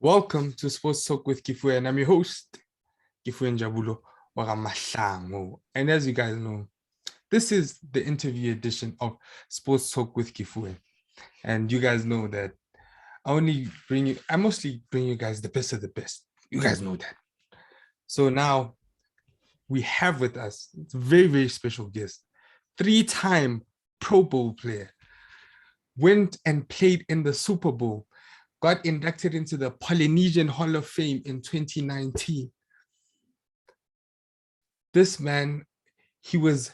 Welcome to Sports Talk with Kifue, and I'm your host, Kifue Njabulo Waramashango. And as you guys know, this is the interview edition of Sports Talk with Kifue. And you guys know that I mostly bring you guys the best of the best. You guys know that. So now we have with us a very, very special guest, 3-time Pro Bowl player, went and played in the Super Bowl, got inducted into the Polynesian Hall of Fame in 2019. This man, he was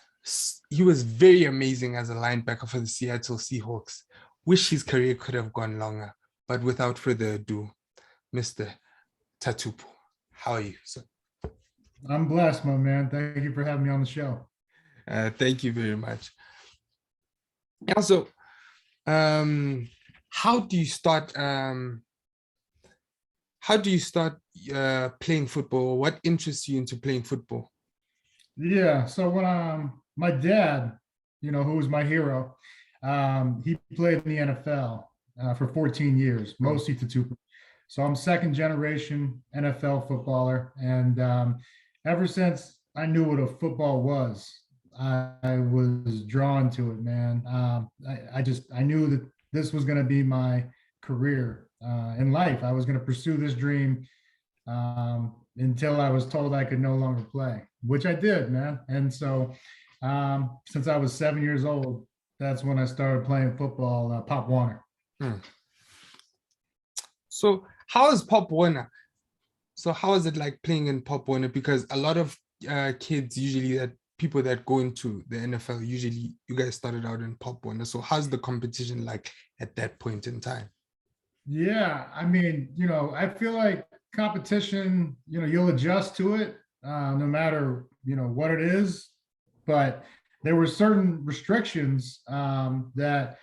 very amazing as a linebacker for the Seattle Seahawks. Wish his career could have gone longer, but without further ado, Mr. Tatupu, how are you, sir? I'm blessed, my man. Thank you for having me on the show. Thank you very much. Also, how do you start playing football? What interests you into playing football? Yeah, so when my dad, who was my hero, he played in the NFL for 14 years, mostly Tatupu. So I'm second generation NFL footballer, and ever since I knew what a football was, I was drawn to it, man. I knew that this was going to be my career in life. I was going to pursue this dream until I was told I could no longer play, which I did, man. And so since I was 7 years old, that's when I started playing football, Pop Warner. So how is Pop Warner? So how is it like playing in Pop Warner? Because a lot of kids usually people that go into the NFL, usually you guys started out in Pop Warner. So how's the competition like at that point in time? Yeah, I mean, I feel like competition, you'll adjust to it no matter, what it is. But there were certain restrictions that,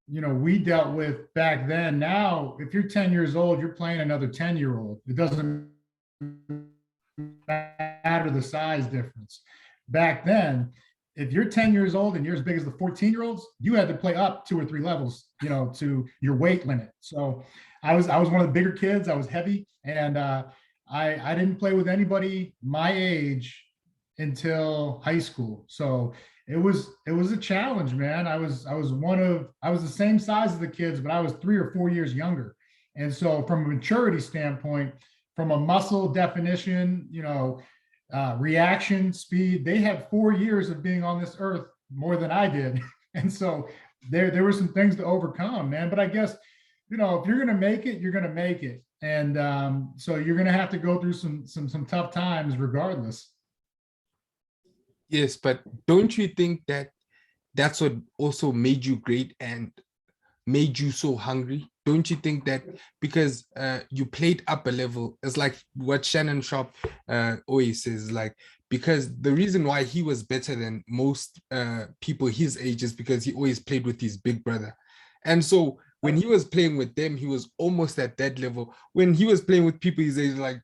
we dealt with back then. Now, if you're 10 years old, you're playing another 10-year-old. It doesn't matter the size difference. Back then, if you're 10 years old and you're as big as the 14-year-olds, you had to play up 2 or 3 levels, to your weight limit. So I was one of the bigger kids. I was heavy, and I didn't play with anybody my age until high school. So it was a challenge, man. I was the same size as the kids, but I was 3 or 4 years younger. And so from a maturity standpoint, from a muscle definition, reaction speed, they had 4 years of being on this earth more than I did. And so there were some things to overcome, man. But I guess, if you're going to make it, you're going to make it. And so you're going to have to go through some tough times regardless. Yes, but don't you think that that's what also made you great and made you so hungry? Don't you think that because you played up a level, it's like what Shannon Sharp always says, like, because the reason why he was better than most people his age is because he always played with his big brother. And so when he was playing with them, he was almost at that level. When he was playing with people his age, like,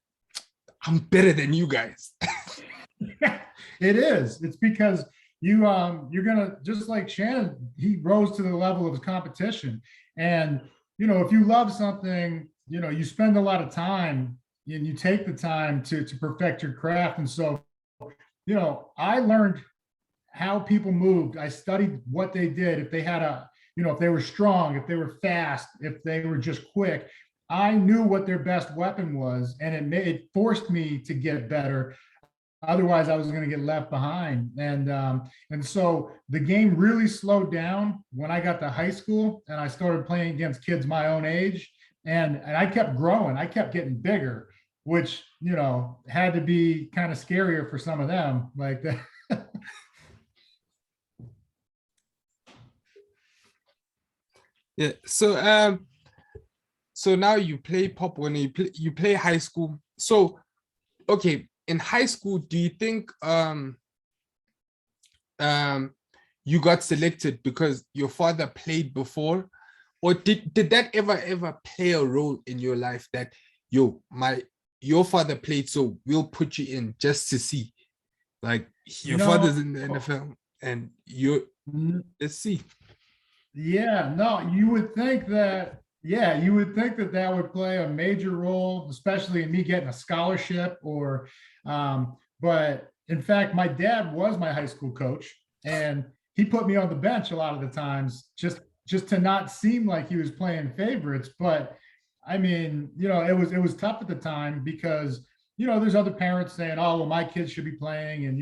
I'm better than you guys. It is. It's because you're gonna, just like Shannon, he rose to the level of his competition. And if you love something, you spend a lot of time and you take the time to perfect your craft. And so, I learned how people moved. I studied what they did. If they had if they were strong, if they were fast, if they were just quick, I knew what their best weapon was, and it forced me to get better. Otherwise, I was going to get left behind. And so the game really slowed down when I got to high school and I started playing against kids my own age. And I kept growing. I kept getting bigger, which, had to be kind of scarier for some of them. Like that. Yeah. So now you play Pop when you play high school. So, okay. In high school, do you think you got selected because your father played before, or did that ever play a role in your life that your father played, so we'll put you in just to see, like your father's in the NFL and let's see. Yeah, no, you would think that Yeah, you would think that that would play a major role, especially in me getting a scholarship but in fact, my dad was my high school coach and he put me on the bench a lot of the times just to not seem like he was playing favorites. But I mean, it was tough at the time because, there's other parents saying, oh, well, my kids should be playing. And,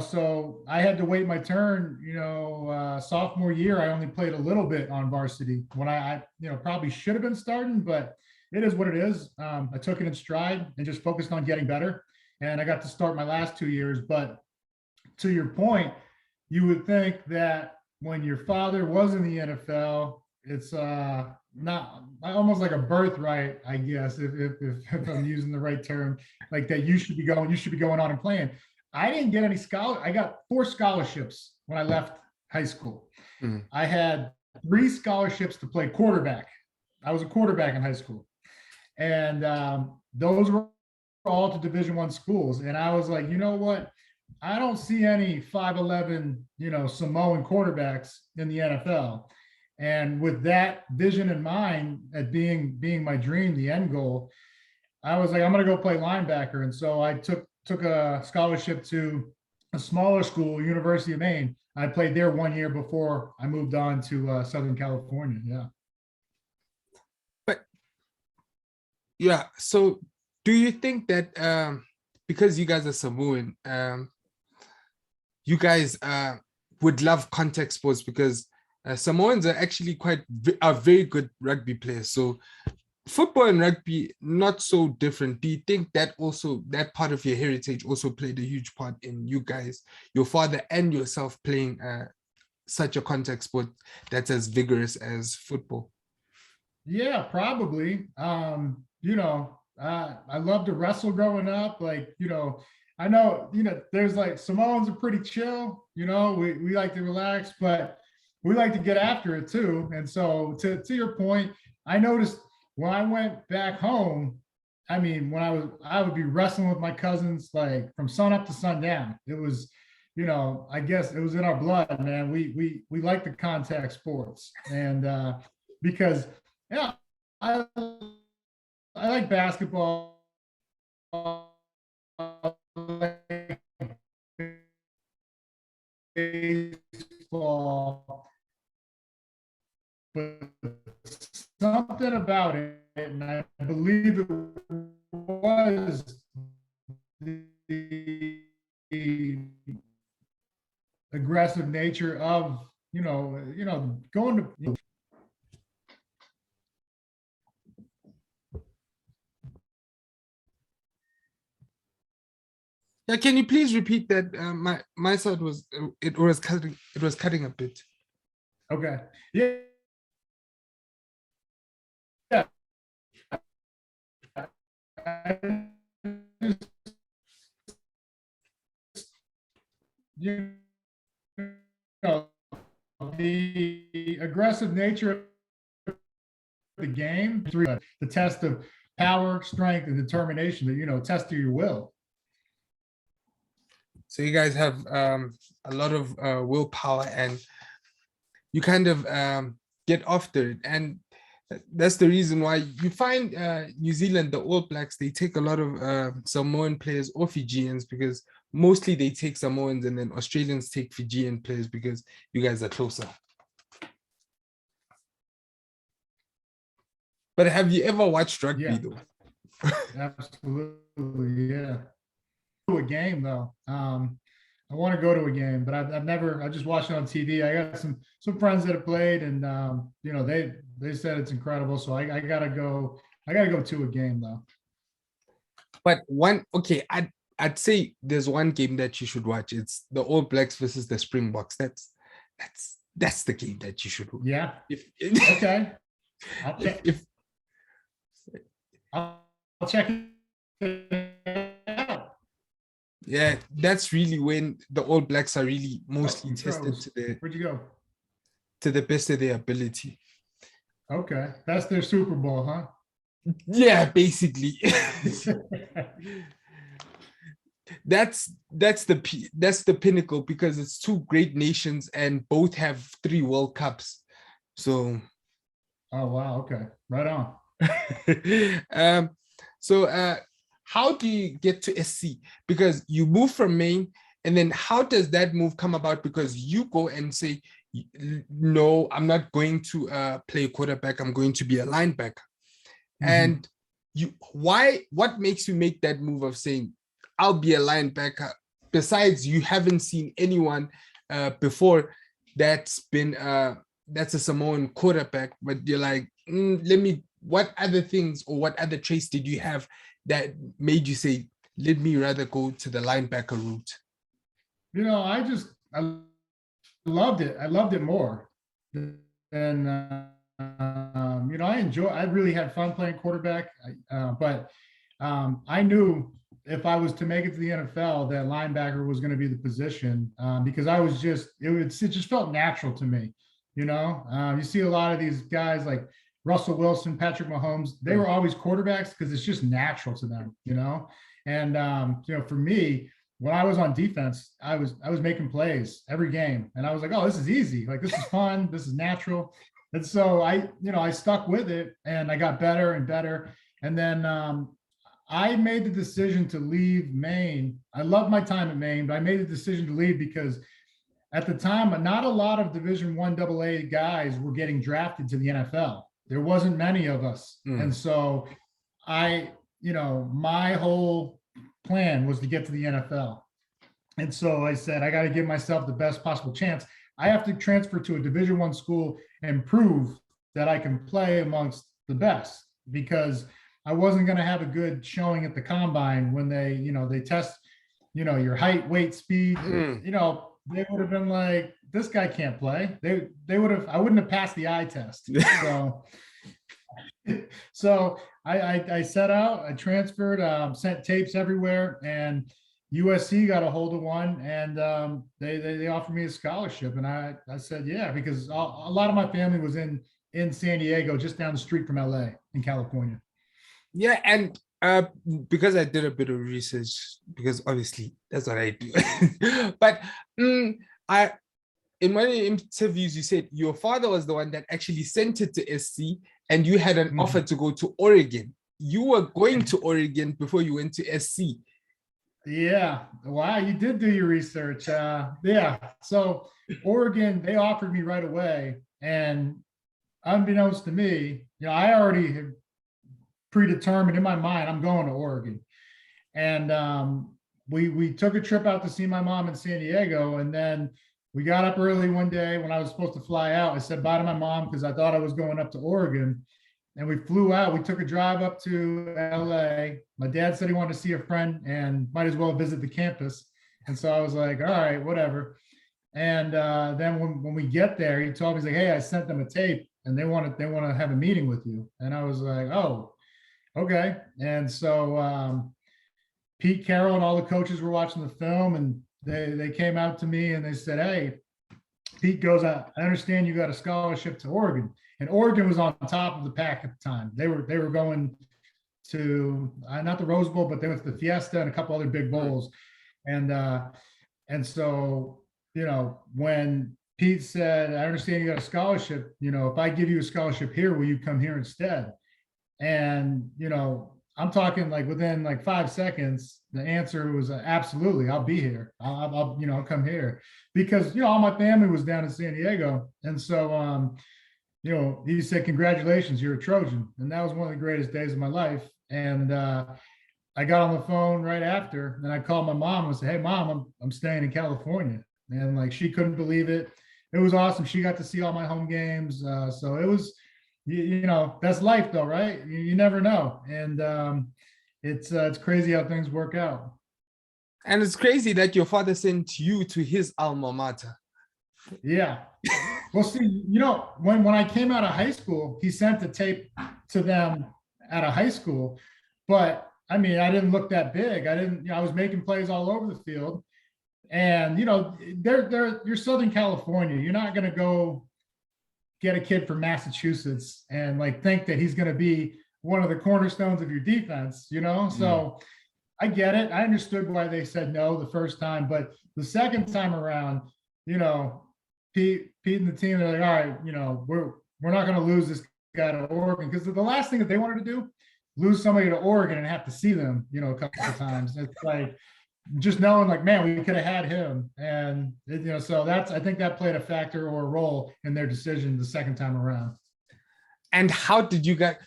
so I had to wait my turn. Sophomore year, I only played a little bit on varsity when I probably should have been starting, but it is what it is. I took it in stride and just focused on getting better. And I got to start my last 2 years. But to your point, you would think that when your father was in the NFL, it's not almost like a birthright, I guess, if I'm using the right term, like that you should be going on and playing. I didn't get any I got 4 scholarships when I left high school. I had 3 scholarships to play quarterback. I was a quarterback in high school. And those were all to Division I schools. And I was like, you know what? I don't see any 5'11", Samoan quarterbacks in the NFL. And with that vision in mind, at being my dream, the end goal, I was like, I'm going to go play linebacker. And so I took a scholarship to a smaller school, University of Maine. I played there 1 year before I moved on to Southern California. Yeah. But yeah, so do you think that because you guys are Samoan, you guys would love contact sports because Samoans are actually are very good rugby players. So football and rugby, not so different. Do you think that part of your heritage also played a huge part in you guys, your father and yourself playing such a contact sport that's as vigorous as football? Yeah, probably. I loved to wrestle growing up. I know, there's like Samoans are pretty chill, we like to relax, but we like to get after it too. And so to your point, I noticed when I went back home, I mean, I would be wrestling with my cousins, like from sun up to sundown. It was, I guess it was in our blood, man. We like the contact sports. And because, yeah, I like basketball. Baseball, but something about it, and I believe it was the aggressive nature of going to. Yeah, can you please repeat that? My side was cutting a bit. Okay. Yeah. Yeah. The aggressive nature of the game, the test of power, strength, and determination, that test of your will. So you guys have a lot of willpower and you kind of get after it. And that's the reason why you find New Zealand, the All Blacks, they take a lot of Samoan players or Fijians because mostly they take Samoans and then Australians take Fijian players because you guys are closer. But have you ever watched rugby though? Absolutely, yeah. To a game though. I want to go to a game, but I've never. I just watched it on TV. I got some friends that have played, and they said it's incredible. So I gotta go. I gotta go to a game though. But I'd say there's one game that you should watch. It's the All Blacks versus the Springboks. That's the game that you should watch. Yeah. Okay. I'll check it out. Yeah, that's really when the All Blacks are really mostly tested Where'd you go? To the best of their ability. Okay, that's their Superbowl, huh? Yeah, basically. that's the pinnacle because it's two great nations and both have 3 World Cups. So Oh, wow. Okay. Right on. um, so how do you get to SC? Because you move from Maine, and then how does that move come about? Because you go and say, no, I'm not going to play quarterback. I'm going to be a linebacker. And what makes you make that move of saying, I'll be a linebacker? Besides, you haven't seen anyone before that's been that's a Samoan quarterback, but you're like, what other things or what other traits did you have that made you say, let me rather go to the linebacker route? I loved it. I loved it more than, I really had fun playing quarterback. But I knew if I was to make it to the NFL, that linebacker was going to be the position, because it just felt natural to me. You see a lot of these guys like Russell Wilson, Patrick Mahomes, they were always quarterbacks because it's just natural to them, and for me, when I was on defense, I was making plays every game, and I was like, oh, this is easy. Like, this is fun. This is natural. And so I stuck with it, and I got better and better. And then I made the decision to leave Maine. I loved my time at Maine, but I made the decision to leave because at the time, not a lot of Division I AA guys were getting drafted to the NFL. There wasn't many of us. And so my whole plan was to get to the NFL. And so I said, I got to give myself the best possible chance. I have to transfer to a Division I school and prove that I can play amongst the best, because I wasn't going to have a good showing at the combine when they test, your height, weight, speed. They would have been like, this guy can't play. I wouldn't have passed the eye test. So I set out, I transferred, sent tapes everywhere, and USC got a hold of one, and they offered me a scholarship, and I said yeah, because a lot of my family was in San Diego, just down the street from LA in California. Yeah, and because I did a bit of research, because obviously that's what I do. But in one of the interviews, you said your father was the one that actually sent it to SC, and you had an offer to go to Oregon. You were going to Oregon before you went to SC. Yeah. Wow. You did do your research. Yeah. So Oregon, they offered me right away. And unbeknownst to me, I already had predetermined in my mind, I'm going to Oregon. And we took a trip out to see my mom in San Diego. And then we got up early one day when I was supposed to fly out. I said bye to my mom because I thought I was going up to Oregon. And we flew out. We took a drive up to LA. My dad said he wanted to see a friend and might as well visit the campus. And so I was like, all right, whatever. And then when we get there, he told me, he's like, hey, I sent them a tape and they want to have a meeting with you. And I was like, oh, okay. And so Pete Carroll and all the coaches were watching the film, and they came out to me and they said, hey, Pete goes, I understand you got a scholarship to Oregon. And Oregon was on top of the pack at the time. They were going to not the Rose Bowl, but they went to the Fiesta and a couple other big bowls. And so, when Pete said, I understand you got a scholarship, if I give you a scholarship here, will you come here instead? And, I'm talking like within like 5 seconds, the answer was absolutely, I'll be here. I'll come here, because, all my family was down in San Diego. And so, he said, congratulations, you're a Trojan. And that was one of the greatest days of my life. And I got on the phone right after, and I called my mom and said, hey, Mom, I'm staying in California. And like, she couldn't believe it. It was awesome. She got to see all my home games. So it was, that's life though, right? You never know. And it's crazy how things work out. And it's crazy that your father sent you to his alma mater. Yeah. Well, see, when I came out of high school, he sent the tape to them out of high school. But I mean, I didn't look that big. I was making plays all over the field. And, you're Southern California. You're not going to go get a kid from Massachusetts and like think that he's going to be one of the cornerstones of your defense, So I get it. I understood why they said no the first time, but the second time around, Pete and the team are like, all right, we're not going to lose this guy to Oregon, because the last thing that they wanted to do, lose somebody to Oregon and have to see them, a couple of times. It's like just knowing, like, man, we could have had him, and so I think that played a factor or a role in their decision the second time around. And how did you guys?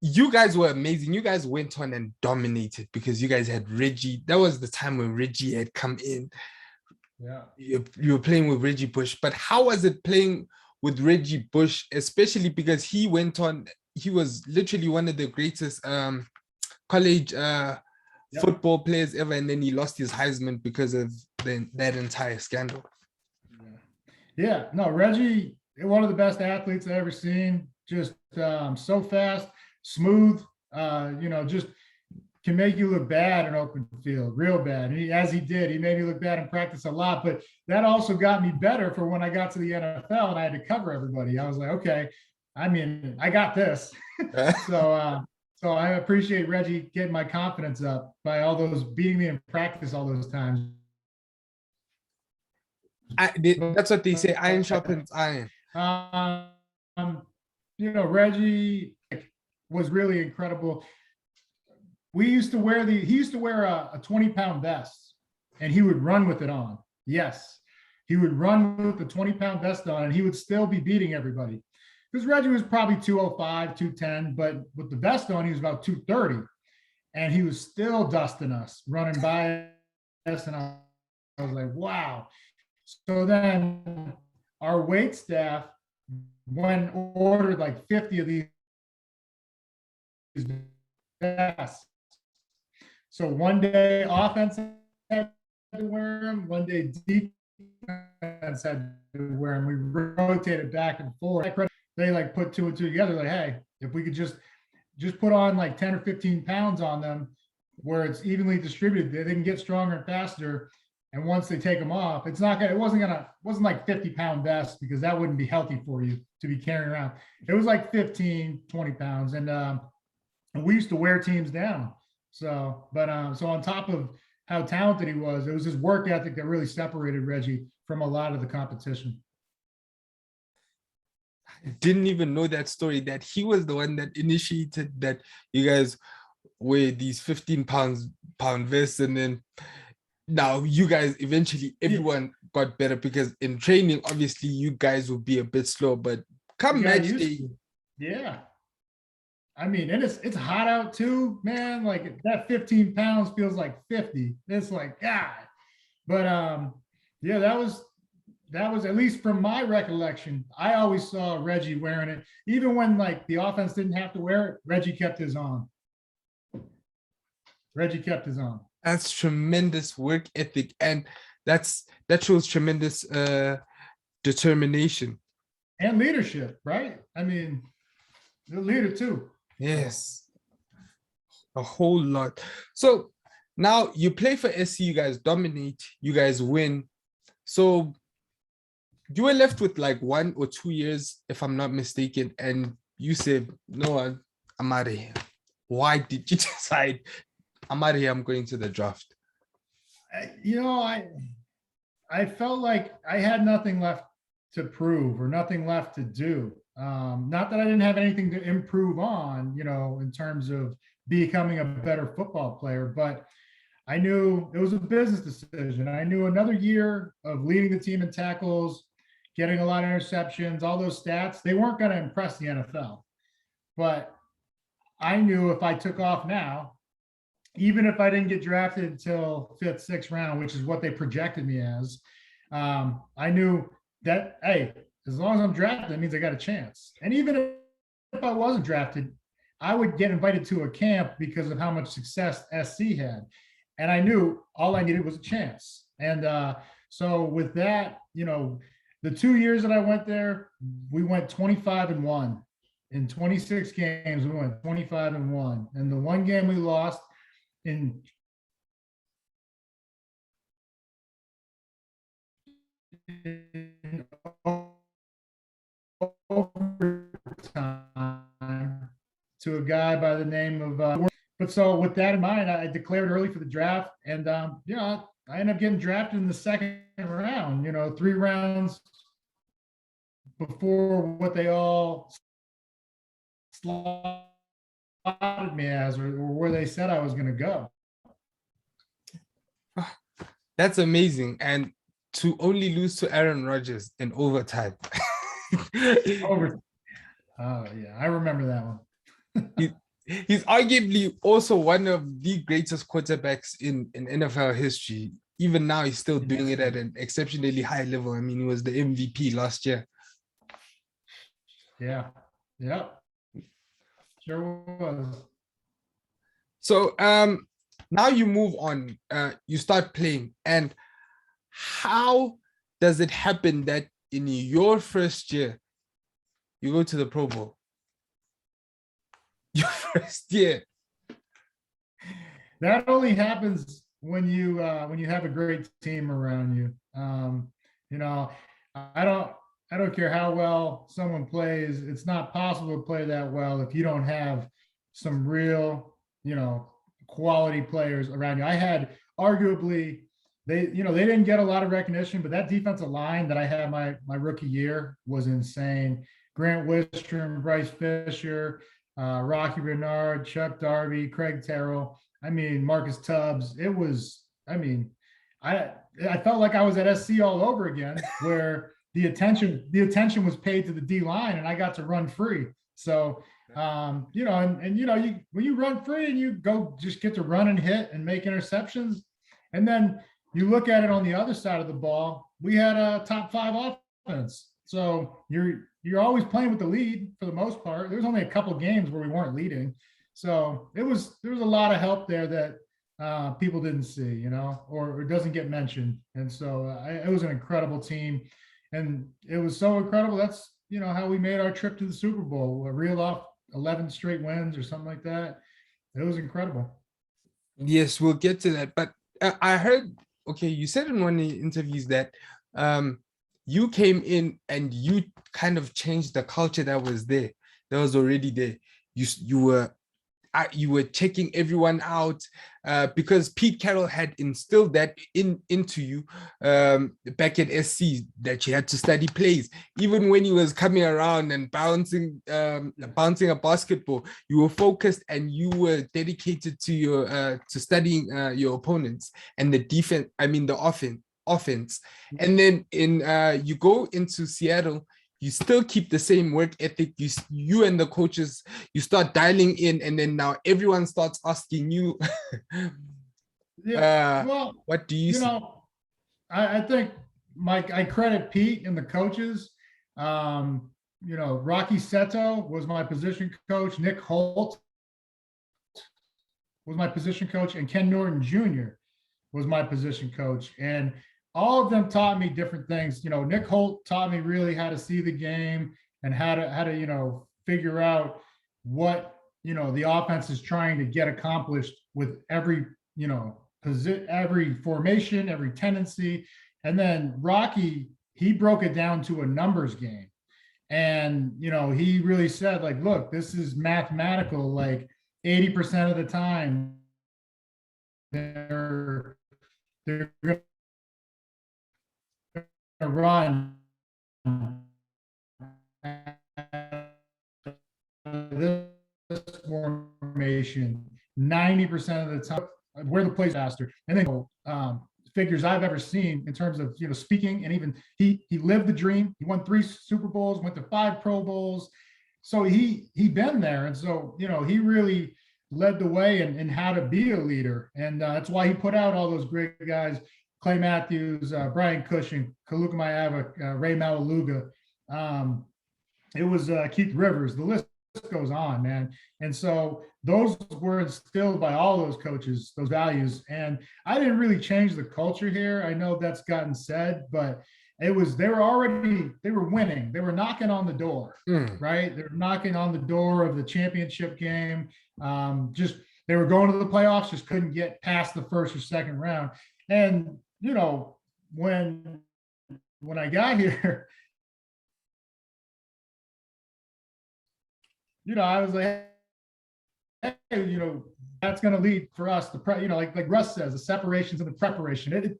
You guys were amazing. You guys went on and dominated because you guys had Reggie. That was the time when Reggie had come in. Yeah, you were playing with Reggie Bush, but how was it playing with Reggie Bush, especially because he went on, he was literally one of the greatest college football players ever, and then he lost his Heisman because of that entire scandal. Yeah, no, Reggie, one of the best athletes I've ever seen. Just so fast, smooth, just can make you look bad in open field, real bad. And he did, he made me look bad in practice a lot, but that also got me better for when I got to the NFL and I had to cover everybody. I was like, okay, I got this. So I appreciate Reggie getting my confidence up by all those beating me in practice all those times. That's what they say, iron sharpens iron. Reggie was really incredible. He used to wear a 20-pound vest, and he would run with it on. Yes, he would run with the 20-pound vest on, and he would still be beating everybody. Because Reggie was probably 205, 210, but with the vest on, he was about 230. And he was still dusting us, running by us. And I was like, wow. So then our weight staff ordered like 50 of these vests. So one day offense had to wear them, one day defense had to wear them. We rotated back and forth. They like put two and two together, like, hey, if we could just put on like 10 or 15 pounds on them where it's evenly distributed, they can get stronger and faster. And once they take them off, it wasn't like 50-pound vests, because that wouldn't be healthy for you to be carrying around. It was like 15, 20 pounds. And we used to wear teams down. So on top of how talented he was, it was his work ethic that really separated Reggie from a lot of the competition. I didn't even know that story, that he was the one that initiated that you guys wear these 15-pound vests, and then now you guys eventually everyone got better, because in training obviously you guys will be a bit slow, but come match day, yeah, I mean, and it's hot out too, man. Like that 15 pounds feels like 50. It's like, God. But yeah, that was at least from my recollection. I always saw Reggie wearing it, even when like the offense didn't have to wear it. Reggie kept his on. That's tremendous work ethic, and that shows tremendous determination and leadership, right? I mean, the leader too. Yes, a whole lot. So now you play for SC, you guys dominate, you guys win. So you were left with like 1 or 2 years, if I'm not mistaken, and you said, no, I'm out of here. Why did you decide, I'm out of here, I'm going to the draft? I felt like I had nothing left to prove or nothing left to do. Not that I didn't have anything to improve on, in terms of becoming a better football player, but I knew it was a business decision. I knew another year of leading the team in tackles, getting a lot of interceptions, all those stats, they weren't going to impress the NFL. But I knew if I took off now, even if I didn't get drafted until 5th, 6th round, which is what they projected me as, I knew that, hey, as long as I'm drafted, that means I got a chance. And even if I wasn't drafted, I would get invited to a camp because of how much success SC had. And I knew all I needed was a chance. And so with that, the 2 years that I went there, we went 25-1. In 26 games, we went 25-1. And the one game we lost in overtime to a guy by the name of but so with that in mind, I declared early for the draft, and I ended up getting drafted in the 2nd round, 3 rounds before what they all slotted me as, or where they said I was going to go. That's amazing. And to only lose to Aaron Rodgers in overtime. Over. Oh yeah, I remember that one. He's arguably also one of the greatest quarterbacks in NFL history. Even now, he's still doing it at an exceptionally high level. I mean, he was the MVP last year. Yeah. Sure was. So now you move on, you start playing. And how does it happen that in your first year, you go to the Pro Bowl? Your first year. That only happens when you have a great team around you. You know, I don't care how well someone plays. It's not possible to play that well if you don't have some real, quality players around you. I had arguably they didn't get a lot of recognition, but that defensive line that I had my rookie year was insane. Grant Wistrom, Bryce Fisher, Rocky Bernard, Chuck Darby, Craig Terrell. I mean, Marcus Tubbs. It was, I felt like I was at SC all over again, where the attention was paid to the D line, and I got to run free. So, when you run free and you just get to run and hit and make interceptions, and then you look at it on the other side of the ball, we had a top 5 offense. So you're always playing with the lead for the most part. There was only a couple games where we weren't leading. So there was a lot of help there that people didn't see, or doesn't get mentioned. And so it was an incredible team, and it was so incredible. That's, how we made our trip to the Super Bowl. We reeled off 11 straight wins or something like that. It was incredible. Yes, we'll get to that. But I heard, okay, you said in one of the interviews that you came in and you kind of changed the culture that was already there. You were checking everyone out because Pete Carroll had instilled that into you back at SC, that you had to study plays. Even when he was coming around and bouncing a basketball, you were focused and you were dedicated to studying your opponents and the defense. I mean the offense. And then you go into Seattle. You still keep the same work ethic. You and the coaches, you start dialing in, and then now everyone starts asking you, what do you see? I think, Mike, I credit Pete and the coaches. Rocky Seto was my position coach. Nick Holt was my position coach, and Ken Norton Jr. was my position coach. And all of them taught me different things. Nick Holt taught me really how to see the game and how to figure out what, the offense is trying to get accomplished with every, every formation, every tendency. And then Rocky, he broke it down to a numbers game. And, he really said, like, look, this is mathematical. Like 80% of the time, they're going to run this formation 90% of the time, where the plays faster. And then figures I've ever seen in terms of speaking, and even he lived the dream. He won 3 Super Bowls, went to 5 Pro Bowls, so he been there. And so he really led the way in how to be a leader, and that's why he put out all those great guys: Clay Matthews, Brian Cushing, Kaluka Maava, Ray Malaluga. It was Keith Rivers. The list goes on, man. And so those were instilled by all those coaches, those values. And I didn't really change the culture here. I know that's gotten said, but they were winning. They were knocking on the door, right? They were knocking on the door of the championship game. They were going to the playoffs, just couldn't get past the first or second round. And, when I got here, I was like, hey, that's going to lead for us to, like Russ says, the separations and the preparation.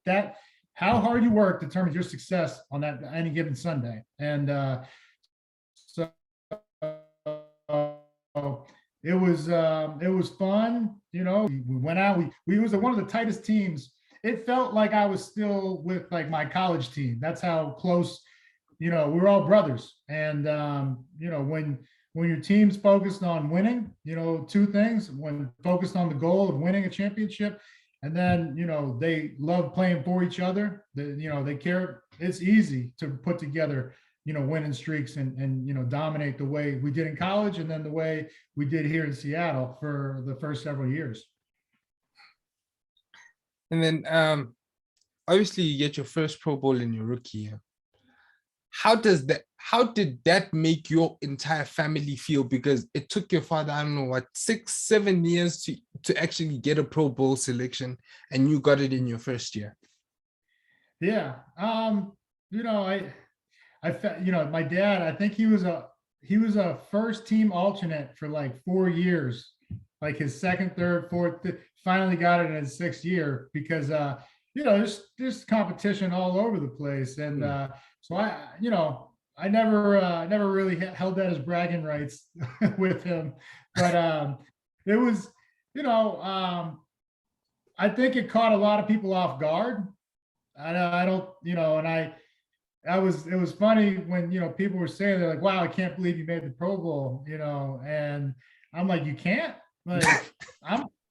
How hard you work determines your success on that any given Sunday. And so it was fun. You know, we went out. We was one of the tightest teams. It felt like I was still with like my college team. That's how close. You know, we're all brothers, and you know, when your team's focused on winning, you know, two things: when focused on the goal of winning a championship, and then you know they love playing for each other. You know, they care. It's easy to put together, you know, winning streaks and you know dominate the way we did in college, and then the way we did here in Seattle for the first several years. And then obviously you get your first Pro Bowl in your rookie year. How did that make your entire family feel? Because it took your father, I don't know what, 6-7 years to actually get a Pro Bowl selection, and you got it in your first year. Yeah. You know, you know, my dad, I think he was a first team alternate for like 4 years, like his second, third, fourth, finally got it in his sixth year because, you know, there's competition all over the place. And, so you know, I never really held that as bragging rights with him, but, it was, you know, I think it caught a lot of people off guard. I don't, you know, and it was funny when, you know, people were saying, they're like, wow, I can't believe you made the Pro Bowl, you know, and I'm like, you can't, like,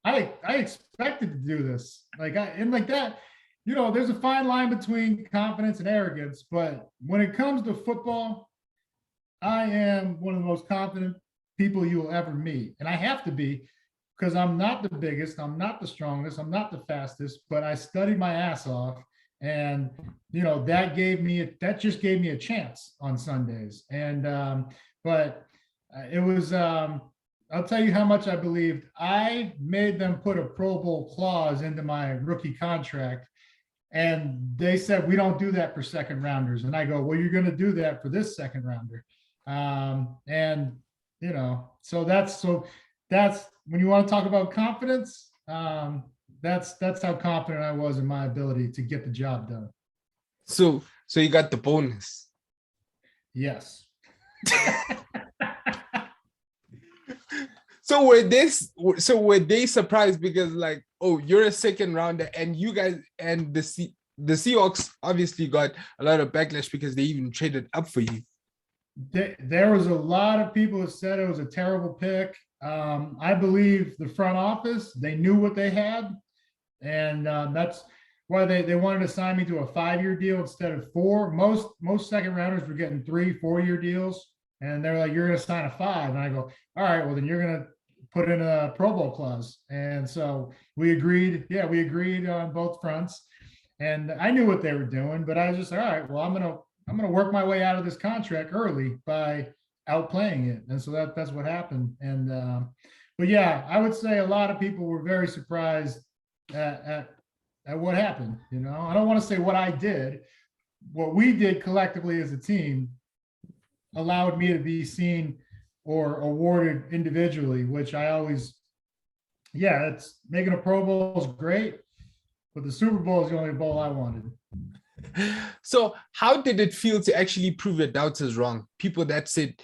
I expected to do this. Like, and like that, you know, there's a fine line between confidence and arrogance, but when it comes to football, I am one of the most confident people you will ever meet. And I have to be, because I'm not the biggest, I'm not the strongest, I'm not the fastest, but I studied my ass off. And, you know, that just gave me a chance on Sundays. And, but it was, I'll tell you how much I believed. I made them put a Pro Bowl clause into my rookie contract. And they said, we don't do that for second rounders. And I go, well, you're going to do that for this second rounder. And, you know, so that's when you want to talk about confidence, that's how confident I was in my ability to get the job done. So you got the bonus. Yes. So were they surprised because, like, oh, you're a second rounder, and you guys and the Seahawks obviously got a lot of backlash because they even traded up for you? There was a lot of people who said it was a terrible pick. I believe the front office, they knew what they had, and that's why they wanted to sign me to a 5-year deal instead of 4. Most second rounders were getting 3-4-year deals, and they're like, you're going to sign a 5. And I go, all right, well then you're going to put in a Pro Bowl clause. And so we agreed. Yeah, we agreed on both fronts, and I knew what they were doing, but I was just, all right, well, I'm gonna work my way out of this contract early by outplaying it. And so that's what happened. And but yeah, I would say a lot of people were very surprised at what happened. You know, I don't want to say what I did. What we did collectively as a team allowed me to be seen or awarded individually, which I always, yeah, it's making a Pro Bowl is great, but the Super Bowl is the only bowl I wanted. So how did it feel to actually prove your doubters wrong? People that said,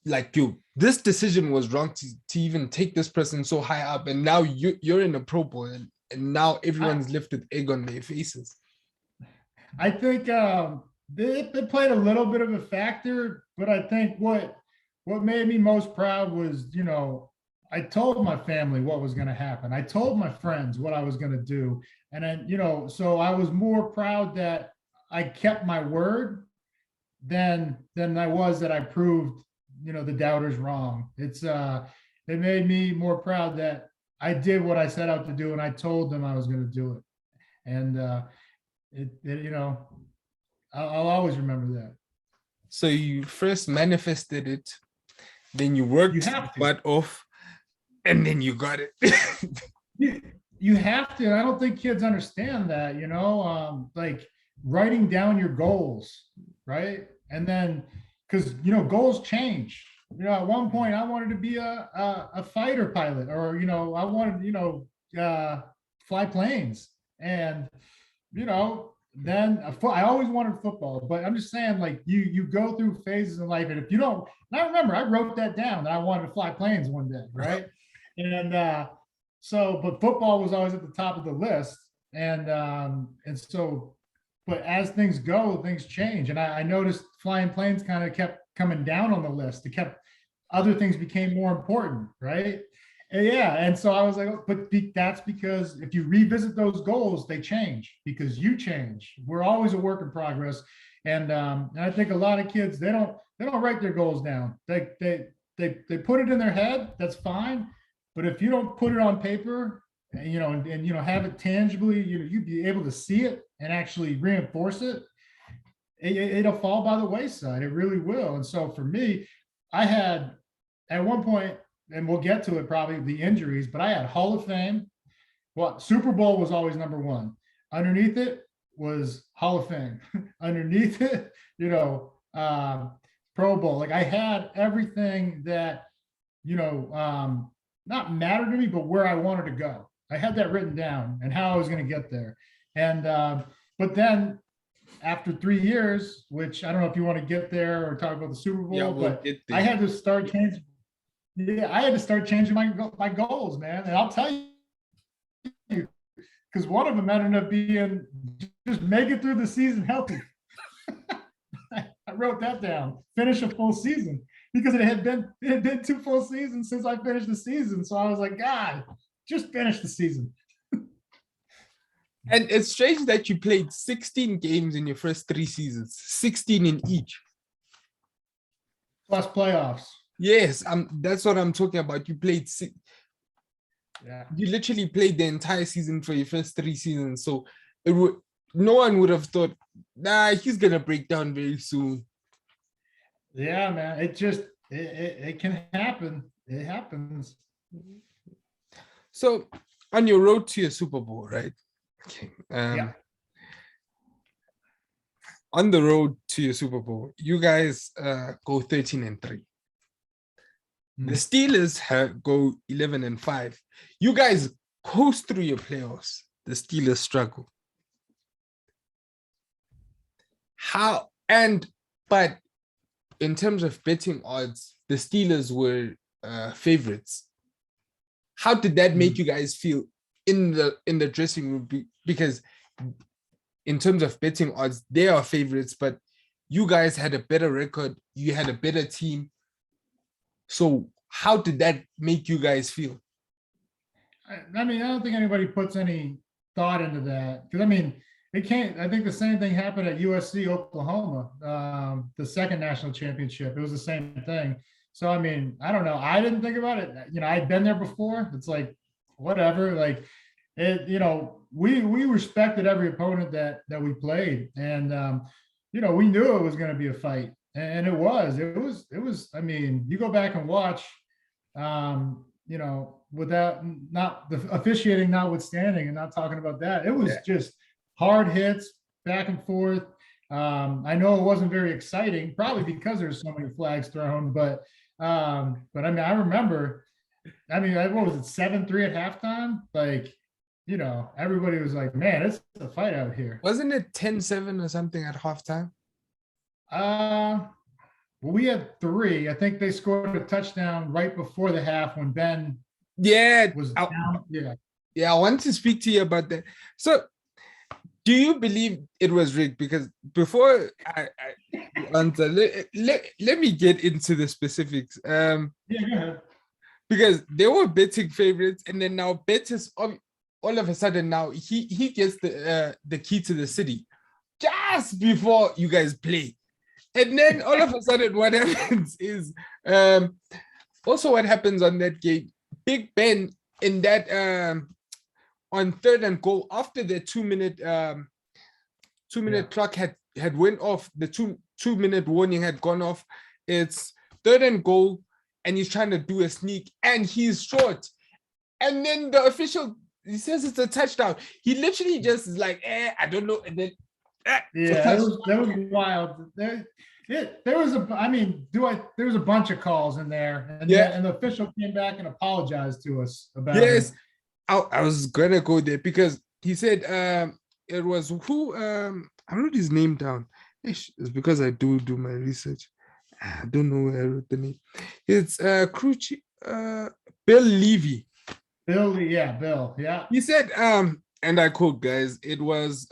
like, you, this decision was wrong to even take this person so high up, and now you're in a Pro Bowl, and now everyone's lifted egg on their faces. I think they played a little bit of a factor, but I think what made me most proud was, you know, I told my family what was going to happen. I told my friends what I was going to do. And then, you know, so I was more proud that I kept my word than I was that I proved, you know, the doubters wrong. It made me more proud that I did what I set out to do, and I told them I was going to do it. And you know, I'll always remember that. So you first manifested it, then you worked your butt off, and then you got it. You have to. I don't think kids understand that, you know, like writing down your goals, right? And then, because, you know, goals change. You know, at one point I wanted to be a fighter pilot, or, you know, I wanted, you know, fly planes. And, you know, I always wanted football, but I'm just saying, like you go through phases in life, and if you don't, and I remember I wrote that down that I wanted to fly planes one day, right? And but football was always at the top of the list, and so, but as things go, things change, and I noticed flying planes kind of kept coming down on the list. It kept other things became more important, right? And so I was like, oh, but that's because if you revisit those goals, they change because you change. We're always a work in progress, and I think a lot of kids they don't write their goals down. They put it in their head. That's fine, but if you don't put it on paper, and have it tangibly, you'd be able to see it and actually reinforce it. It'll fall by the wayside. It really will. And so for me, I had at one point, and we'll get to it probably, the injuries, but I had Hall of Fame. Well, Super Bowl was always number one. Underneath it was Hall of Fame. Underneath it, Pro Bowl. Like I had everything that, not mattered to me, but where I wanted to go. I had that written down and how I was going to get there. And, but then after 3 years, which I don't know if you want to get there or talk about the Super Bowl, but I had to start changing. Yeah, I had to start changing my goals, man. And I'll tell you, because one of them ended up being just make it through the season healthy. I wrote that down. Finish a full season, because it had been 2 full seasons since I finished the season. So I was like, God, just finish the season. And it's strange that you played 16 games in your first 3 seasons, 16 in each. Plus playoffs. Yes, that's what I'm talking about. You played You literally played the entire season for your first 3 seasons. So no one would have thought, nah, he's gonna break down very soon. Yeah, man. It can happen. It happens. So on your road to your Super Bowl, right? Okay. On the road to your Super Bowl, you guys go 13-3. The Steelers go 11-5. You guys coast through your playoffs. The Steelers struggle. But in terms of betting odds, the Steelers were favorites. How did that make you guys feel in the dressing room? Because in terms of betting odds, they are favorites, but you guys had a better record. You had a better team. So how did that make you guys feel? I mean, I don't think anybody puts any thought into that. Because, I mean, I think the same thing happened at USC, Oklahoma, the second national championship. It was the same thing. So, I mean, I don't know. I didn't think about it. I'd been there before. It's like, whatever. Like, we respected every opponent that we played. And, we knew it was going to be a fight. And it was, I mean, you go back and watch, without not the officiating notwithstanding and not talking about that, it was just hard hits back and forth. I know it wasn't very exciting, probably because there's so many flags thrown, but I mean, I remember, what was it, 7-3 at halftime? Like, everybody was like, man, it's a fight out here. Wasn't it 10-7 or something at halftime? Well, we had 3. I think they scored a touchdown right before the half when Ben was down. Yeah, I want to speak to you about that. So, do you believe it was rigged? Because before I answer, let me get into the specifics. Go ahead. Because they were betting favorites, and then now bettors all of a sudden now he gets the key to the city just before you guys play. And then all of a sudden, what happens is also what happens on that game, Big Ben in that on 3rd and goal, after the 2-minute clock had went off, the two-minute warning had gone off. It's 3rd and goal, and he's trying to do a sneak, and he's short. And then the official, he says it's a touchdown. He literally just is like, I don't know. And then that was wild. There was a bunch of calls in there, and the official came back and apologized to us about it. I was gonna go there because he said it was who I wrote his name down. It's because I do my research. I don't know where I wrote the name. It's Crucci, Bill Levy. Bill, yeah. He said, and I quote, guys, it was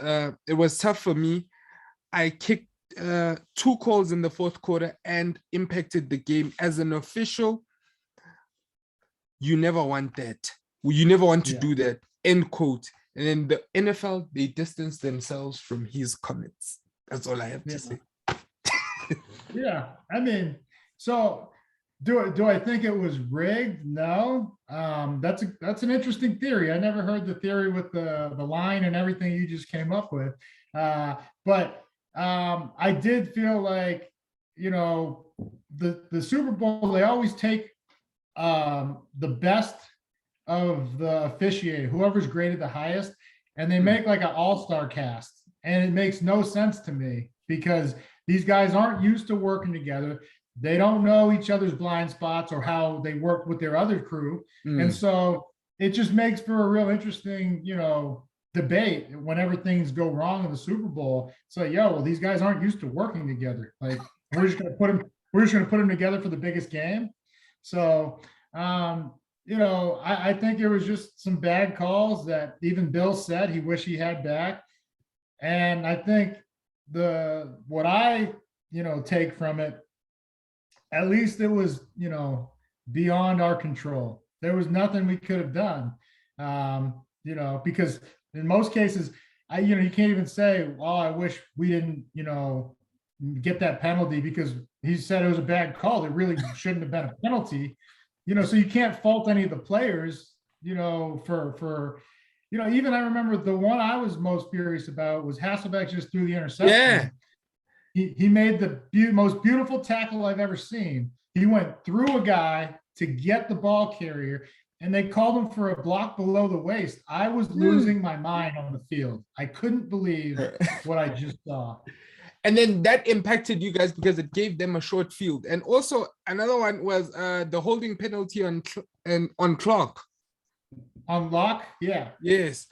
tough for me. I kicked 2 calls in the fourth quarter and impacted the game. As an official, you never want that. You never want to do that, end quote. And then the NFL, they distance themselves from his comments. That's all I have to say. Yeah, I mean, so do I think it was rigged? No. That's an interesting theory. I never heard the theory with the line and everything you just came up with. But I did feel like, you know, the Super Bowl, they always take the best of the officiating, whoever's graded the highest, and they make like an all-star cast. And it makes no sense to me because these guys aren't used to working together. They don't know each other's blind spots or how they work with their other crew. And so it just makes for a real interesting, you know, debate whenever things go wrong in the Super Bowl. It's like, yo, well, these guys aren't used to working together. Like we're just gonna put them together for the biggest game. So you know, I think it was just some bad calls that even Bill said he wished he had back. And I think what I, you know, take from it, at least it was, you know, beyond our control. There was nothing we could have done, you know, because in most cases, you know, you can't even say, oh, I wish we didn't, you know, get that penalty because he said it was a bad call. It really shouldn't have been a penalty, you know, so you can't fault any of the players, you know, for you know, even I remember the one I was most furious about was Hasselbeck just threw the interception. Yeah. He made the most beautiful tackle I've ever seen. He went through a guy to get the ball carrier, and they called him for a block below the waist. I was losing my mind on the field. I couldn't believe what I just saw. And then that impacted you guys because it gave them a short field. And also another one was the holding penalty on Clark. On Locke, yeah. Yes.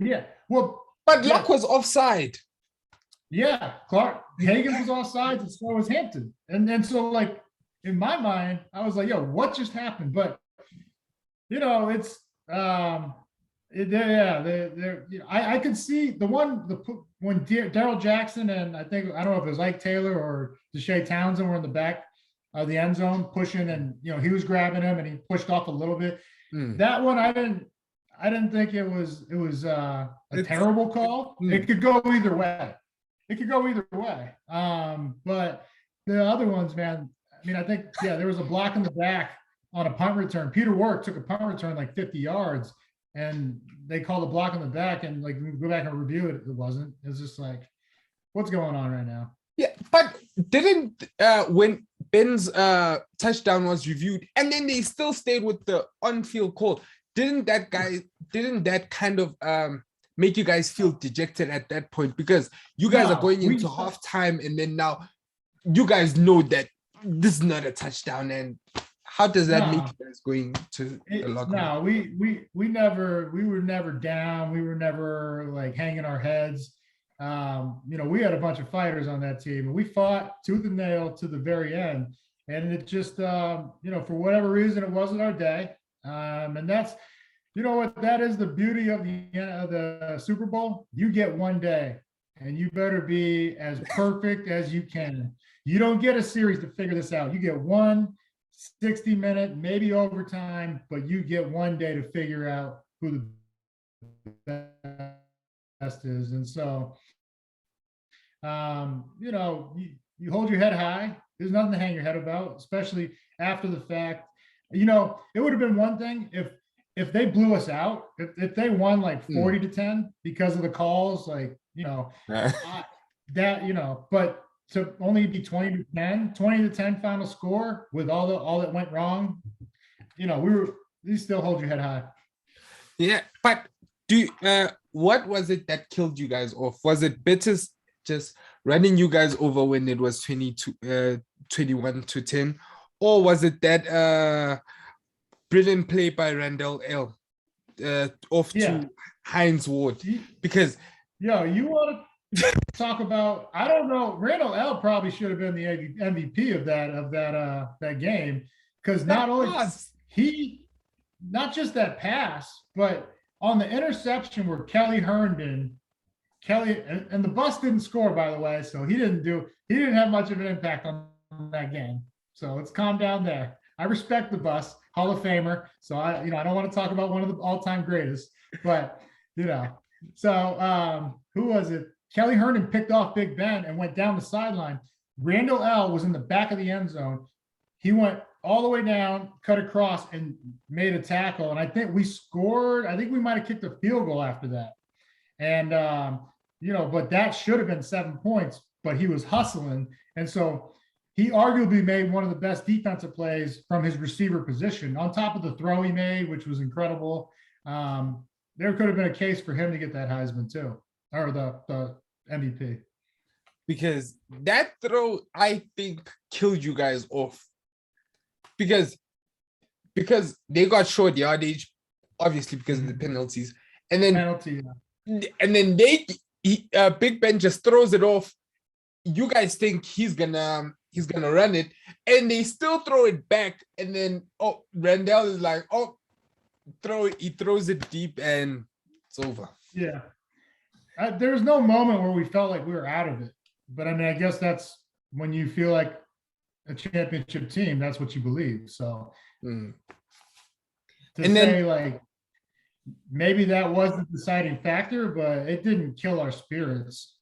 Yeah. Well, but Locke was offside. Yeah, Clark Hagan was offside, and so was Hampton. And so, like, in my mind, I was like, yo, what just happened? But you know, it's I could see when Daryl Jackson and I don't know if it was Ike Taylor or Deshae Townsend were in the back of the end zone pushing, and you know, he was grabbing him and he pushed off a little bit. That one I didn't think it was a terrible call. It could go either way. But the other ones, man, I mean, I think, there was a block in the back on a punt return. Peter Work took a punt return like 50 yards, and they called a block in the back, and like we go back and review it. It wasn't. It's just like, what's going on right now? Yeah, but didn't when Ben's touchdown was reviewed, and then they still stayed with the on-field call, didn't that kind of make you guys feel dejected at that point? Because you guys are going into halftime, and then now you guys know that this is not a touchdown, and how does that make you guys going to the locker room? No, we were never down. We were never like hanging our heads. You know, we had a bunch of fighters on that team, and we fought tooth and nail to the very end. And it just, you know, for whatever reason, it wasn't our day. And that's, you know what, that is the beauty of the Super Bowl. You get one day, and you better be as perfect as you can. You don't get a series to figure this out. You get one 60-minute, maybe overtime, but you get one day to figure out who the best is. And so, you know, you hold your head high. There's nothing to hang your head about, especially after the fact. You know, it would have been one thing if they blew us out, if they won like 40-10 because of the calls, like, you know, that, you know, but to only be 20-10 final score with all that went wrong, you know, you still hold your head high. Yeah, but what was it that killed you guys off? Was it Bitters just running you guys over when it was 21-10, or was it that brilliant play by Randall L off to Hines Ward? Because Yo, you want to talk about? I don't know. Randall L probably should have been the MVP of that game because That not only pass. he, not just that pass, but on the interception where Kelly and the bus didn't score, by the way, so he didn't have much of an impact on that game. So let's calm down there. I respect the bus, Hall of Famer. So I don't want to talk about one of the all-time greatest, but you know, so who was it? Kelly Herndon picked off Big Ben and went down the sideline. Randall L was in the back of the end zone. He went all the way down, cut across, and made a tackle. And I think we scored. I think we might have kicked a field goal after that. And but that should have been 7 points, but he was hustling. And so he arguably made one of the best defensive plays from his receiver position on top of the throw he made, which was incredible. There could have been a case for him to get that Heisman too, or the MVP. Because that throw, I think, killed you guys off. Because they got short yardage, obviously because of the penalties. And then Big Ben just throws it off. You guys think he's gonna run it, and they still throw it back. And then Randall is like, he throws it deep, and it's over. Yeah, there was no moment where we felt like we were out of it. But I mean, I guess that's when you feel like a championship team. That's what you believe. So like maybe that was the deciding factor, but it didn't kill our spirits.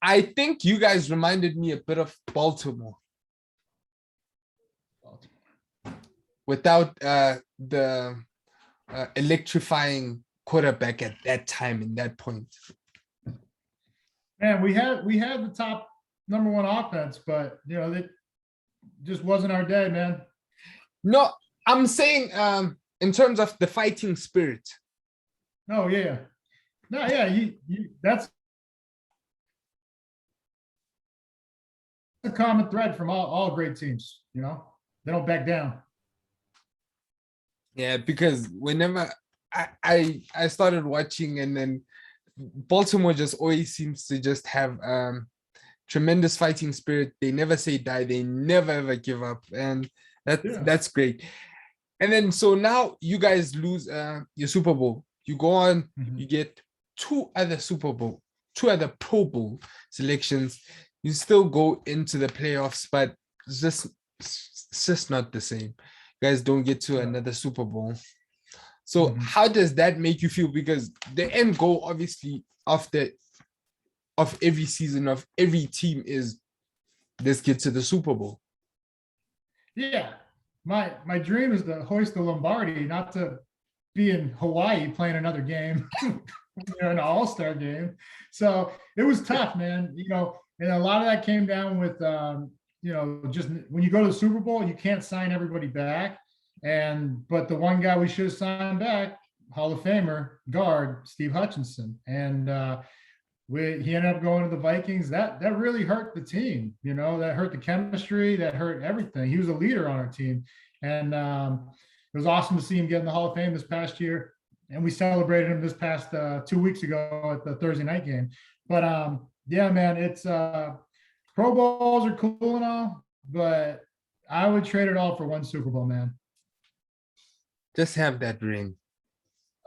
I think you guys reminded me a bit of Baltimore. Without the electrifying quarterback at that time in that point. Man, we had the top number one offense, but that just wasn't our day, man. No, I'm saying in terms of the fighting spirit. Oh yeah. No, yeah, you that's a common thread from all great teams, they don't back down. Yeah, because whenever I started watching, and then Baltimore just always seems to just have tremendous fighting spirit. They never say die. They never ever give up, and that's great. And then so now you guys lose your Super Bowl. You go on, you get two other Pro Bowl selections. You still go into the playoffs, but it's just not the same. You guys don't get to another Super Bowl. So how does that make you feel? Because the end goal, obviously, of every season of every team is let's get to the Super Bowl. Yeah. My dream is to hoist the Lombardi, not to be in Hawaii playing another game, an all-star game. So it was tough, man. And a lot of that came down with just when you go to the Super Bowl, you can't sign everybody back. But the one guy we should have signed back, Hall of Famer guard Steve Hutchinson, and he ended up going to the Vikings. That really hurt the team. That hurt the chemistry. That hurt everything. He was a leader on our team, and it was awesome to see him get in the Hall of Fame this past year. And we celebrated him this past 2 weeks ago at the Thursday night game. But yeah, man, it's Pro Bowls are cool and all, but I would trade it all for one Super Bowl, man. Just have that ring.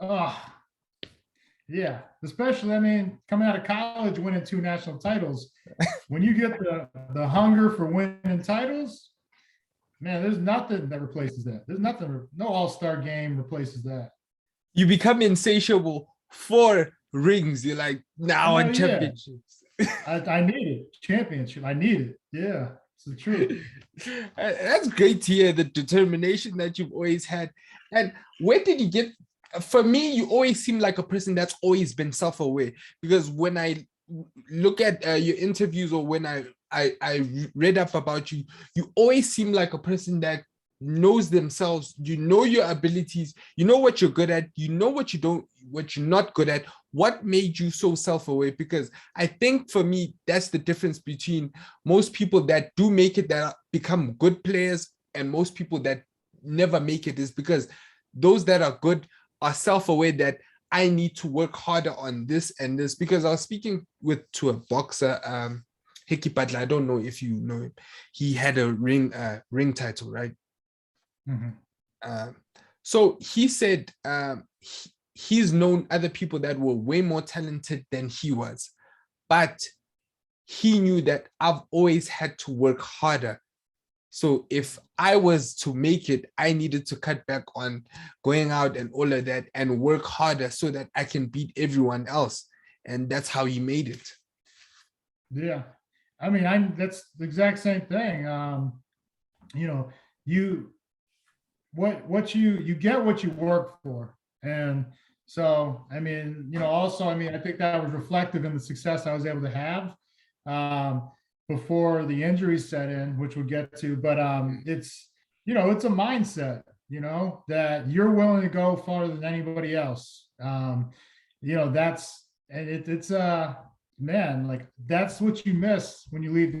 Oh, yeah. Especially, coming out of college, winning 2 national titles. When you get the hunger for winning titles, man, there's nothing that replaces that. There's nothing, no all-star game replaces that. You become insatiable for rings. You're like, now on championships. I need it. Championship. I need it. Yeah, it's the truth. That's great to hear, the determination that you've always had. And where did you get? For me, you always seem like a person that's always been self-aware. Because when I look at your interviews, or when I read up about you, you always seem like a person that knows themselves. You know your abilities. You know what you're good at. You know what you're not good at. What made you so self-aware? Because I think for me, that's the difference between most people that do make it, that become good players, and most people that never make it, is because those that are good are self-aware that I need to work harder on this and this, because I was speaking to a boxer, Hickey Butler. I don't know if you know him. He had a ring title, right? So he said he's known other people that were way more talented than he was, but he knew that I've always had to work harder. So if I was to make it, I needed to cut back on going out and all of that and work harder so that I can beat everyone else. And that's how he made it. Yeah. I mean, that's the exact same thing. You get what you work for. And so, I mean, also, I think that was reflective in the success I was able to have before the injuries set in, which we'll get to. But it's a mindset, that you're willing to go farther than anybody else. It's man, like that's what you miss when you leave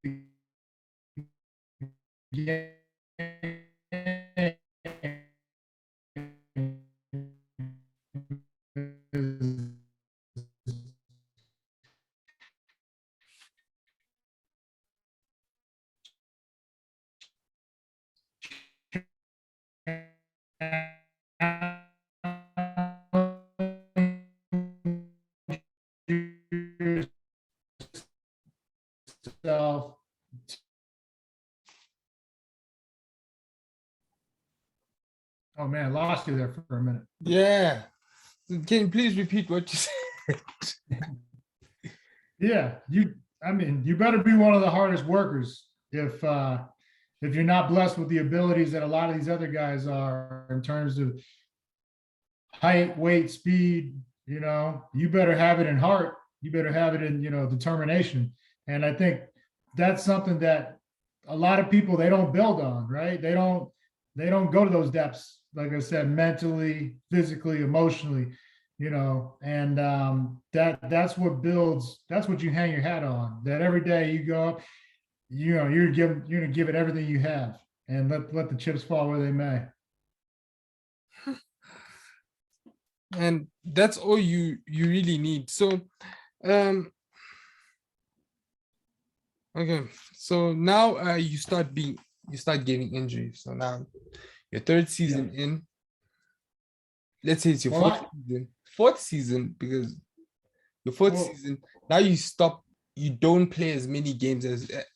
the game. So, oh man, I lost you there for a minute. Yeah. Can you please repeat what you said? Yeah, you better be one of the hardest workers if you're not blessed with the abilities that a lot of these other guys are in terms of height, weight, speed. You better have it in heart. You better have it in determination. And I think that's something that a lot of people, they don't build on, right? They don't go to those depths, like I said, mentally, physically, emotionally, and that's what builds, that's what you hang your hat on, that every day you go up, you're gonna give it everything you have, and let the chips fall where they may. And that's all you really need. So okay, so now you start getting injuries. So now your third season in, let's say it's your fourth season, because your fourth season, now you don't play as many games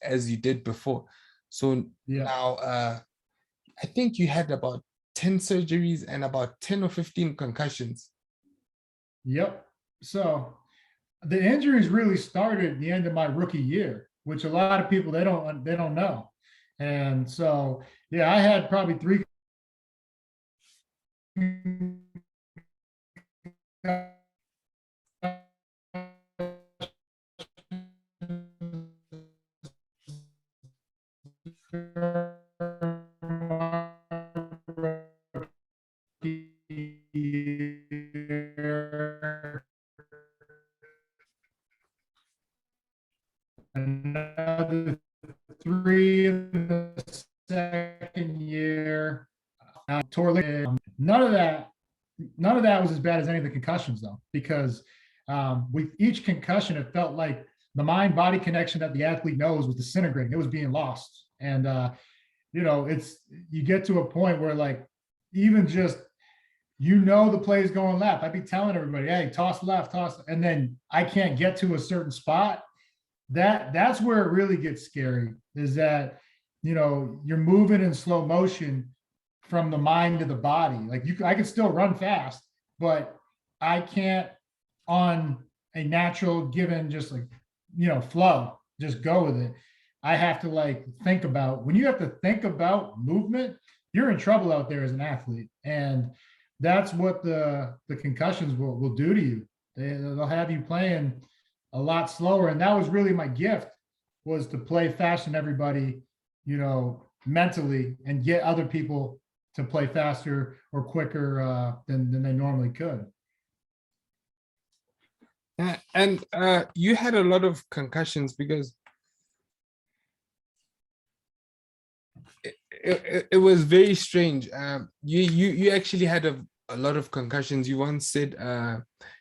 as you did before. So now I think you had about 10 surgeries and about 10 or 15 concussions. Yep. So the injuries really started at the end of my rookie year, which a lot of people, they don't know. And so, I had probably 3 another 3 in the second year. None of that was as bad as any of the concussions, though, because with each concussion, it felt like the mind-body connection that the athlete knows was disintegrating. It was being lost. And you get to a point where, like, even just the play is going left. I'd be telling everybody, hey, toss left, toss, and then I can't get to a certain spot. That's where it really gets scary, is that you're moving in slow motion from the mind to the body. Like I can still run fast, but I can't on a natural given, just like flow, just go with it. I have to think about, when you have to think about movement, you're in trouble out there as an athlete. And that's what the concussions will do to you. They'll have you playing a lot slower. And that was really my gift, was to play faster than everybody, mentally, and get other people to play faster or quicker than they normally could. And you had a lot of concussions, because it was very strange. You actually had a lot of concussions. You once said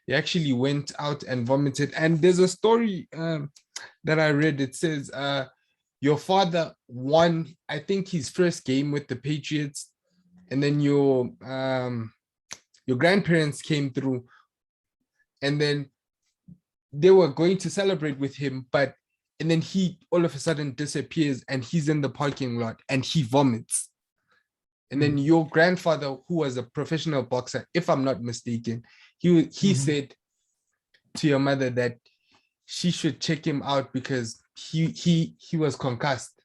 he actually went out and vomited. And there's a story that I read. It says your father won, I think, his first game with the Patriots, and then your grandparents came through, and then they were going to celebrate with him, and then he all of a sudden disappears, and he's in the parking lot and he vomits. And then your grandfather, who was a professional boxer, if I'm not mistaken, he said to your mother that she should check him out because he was concussed.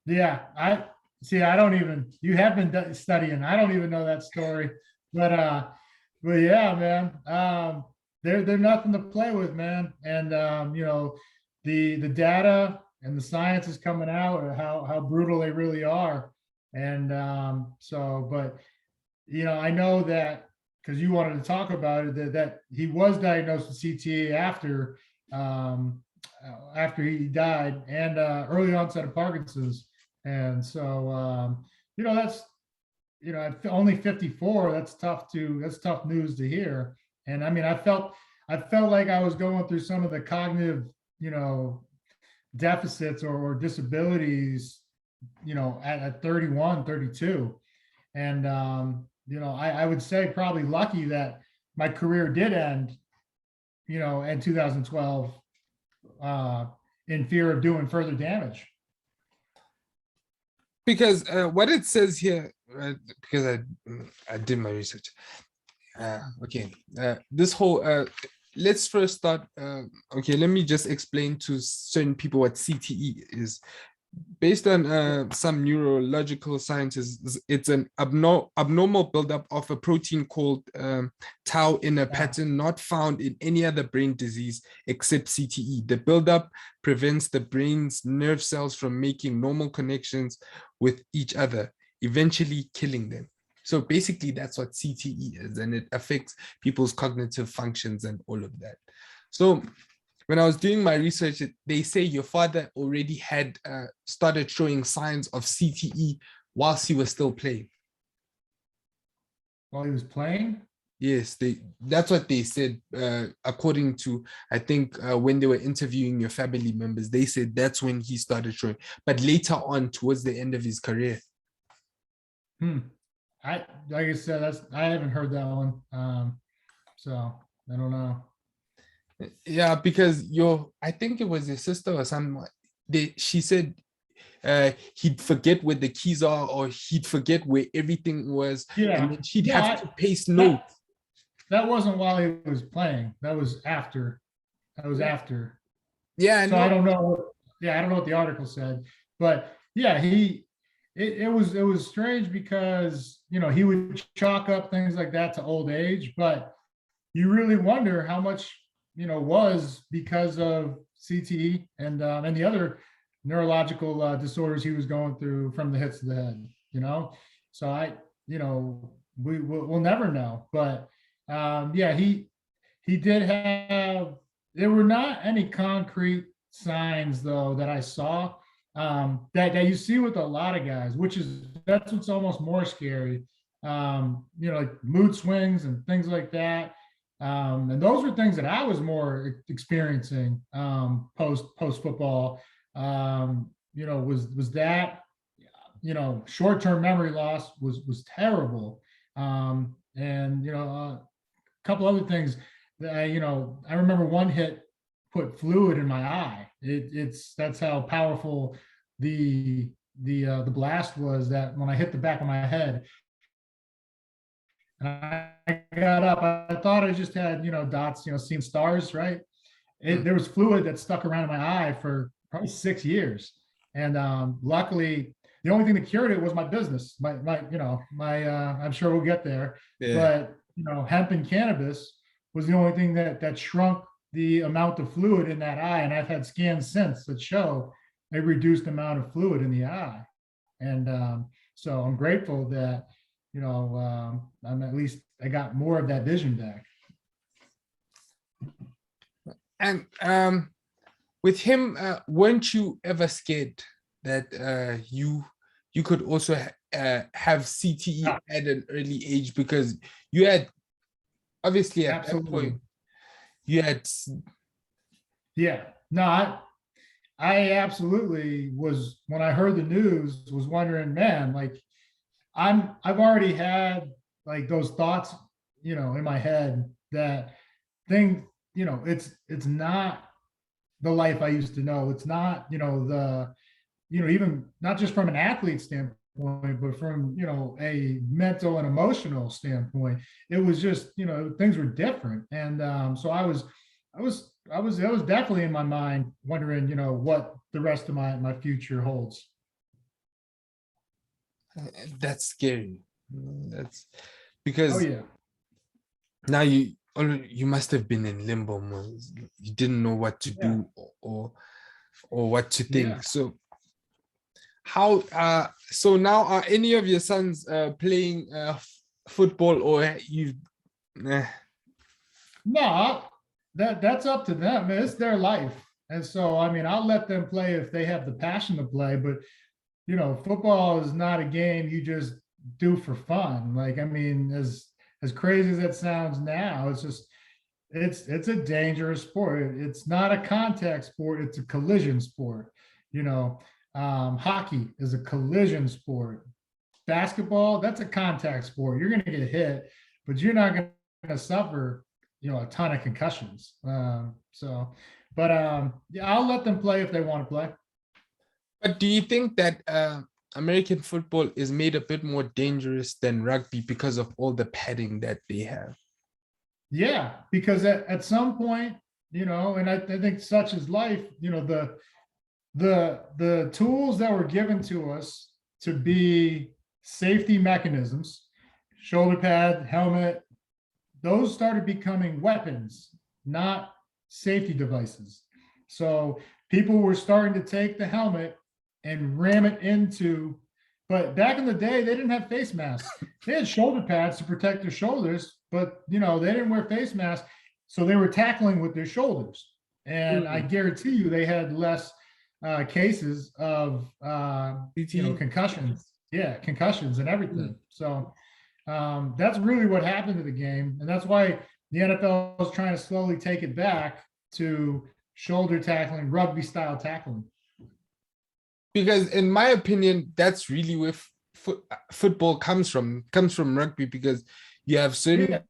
Yeah, I see. I don't even. You have been studying. I don't even know that story, but yeah, man. They're nothing to play with, man. And the data and the science is coming out how brutal they really are. And but I know that because you wanted to talk about it, that he was diagnosed with CTE after he died, and early onset of Parkinson's. And so that's at only 54, that's tough news to hear. And I mean, I felt like I was going through some of the cognitive deficits or disabilities at 31, 32. And I would say probably lucky that my career did end in 2012 in fear of doing further damage. Because what it says here, because I did my research. This whole let's first start. Let me just explain to certain people what CTE is. Based on some neurological sciences, it's an abnormal buildup of a protein called tau in a pattern not found in any other brain disease except CTE. The buildup prevents the brain's nerve cells from making normal connections with each other, eventually killing them. So basically, that's what CTE is, and it affects people's cognitive functions and all of that. So when I was doing my research, they say your father already had started showing signs of CTE whilst he was still playing. While he was playing? Yes, that's what they said, according to, I think, when they were interviewing your family members, they said that's when he started showing, but later on, towards the end of his career. Like I said, I haven't heard that one. So I don't know. Yeah, because I think it was your sister or something. She said he'd forget where the keys are, or he'd forget where everything was. Yeah. And then she'd have to paste notes. That wasn't while he was playing. That was after. After. Yeah. So I don't know. Yeah, I don't know what the article said, but yeah, it was strange because he would chalk up things like that to old age, but you really wonder how much was because of CTE and the other neurological disorders he was going through from the hits to the head. So we'll never know. But he did have. There were not any concrete signs though that I saw that you see with a lot of guys, that's what's almost more scary. Like mood swings and things like that. And those were things that I was more experiencing post football. Was that short-term memory loss was terrible. And a couple other things that I remember one hit put fluid in my eye. That's how powerful the blast was, that when I hit the back of my head and I got up, I thought I just had dots, seeing stars, right? There was fluid that stuck around in my eye for probably 6 years, and luckily the only thing that cured it was my business. I'm sure we'll get there. Yeah. But hemp and cannabis was the only thing that shrunk the amount of fluid in that eye, and I've had scans since that show a reduced amount of fluid in the eye. And so I'm grateful that I'm at least I got more of that vision back. And with him, weren't you ever scared that you could also have CTE Yeah. at an early age? Because you had obviously at that Absolutely. point you had Yeah. No, I absolutely was, when I heard the news, was wondering, man, like I've already had like those thoughts, in my head that thing, it's not the life I used to know. It's not, even not just from an athlete standpoint, but from, a mental and emotional standpoint, it was just, things were different. And so that was definitely in my mind wondering, what the rest of my future holds. that's scary. That's Oh because yeah. now you must have been in limbo, man. You didn't know what to Yeah. do or what to Yeah. think. So how so now are any of your sons playing football or you've eh, No, that's up to them. It's their life. And so, I mean, I'll let them play if they have the passion to play, but football is not a game you just do for fun. Like, I mean, as crazy as that sounds now, it's a dangerous sport. It's not a contact sport, it's a collision sport. Hockey is a collision sport. Basketball, that's a contact sport. You're going to get hit, but you're not going to suffer, a ton of concussions. Yeah, I'll let them play if they want to play. but do you think that American football is made a bit more dangerous than rugby because of all the padding that they have? Yeah, because at some point, and I think such is life, the tools that were given to us to be safety mechanisms, shoulder pad, helmet, those started becoming weapons, not safety devices. So people were starting to take the helmet and ram it into, but back in the day, they didn't have face masks. They had shoulder pads to protect their shoulders, but they didn't wear face masks. So they were tackling with their shoulders. And I guarantee you they had less cases of CTE? concussions. Yeah, concussions and everything. So that's really what happened to the game, and that's why the NFL is trying to slowly take it back to shoulder tackling, rugby style tackling. Because in my opinion, that's really where football comes from rugby because you have certain Yeah,